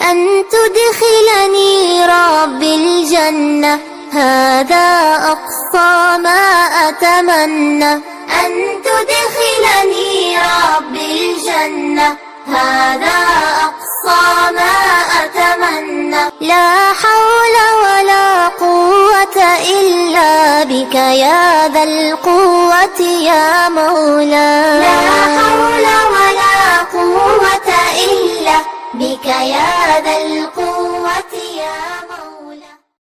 أن تدخلني ربي الجنة، هذا أقصى ما أتمنى. أن تدخلني ربي الجنة، هذا أقصى ما أتمنى. لا حول ولا قوة إلا بك يا ذا القوة يا مولاي. لا حول ولا قوة إلا بك يا ذا القوة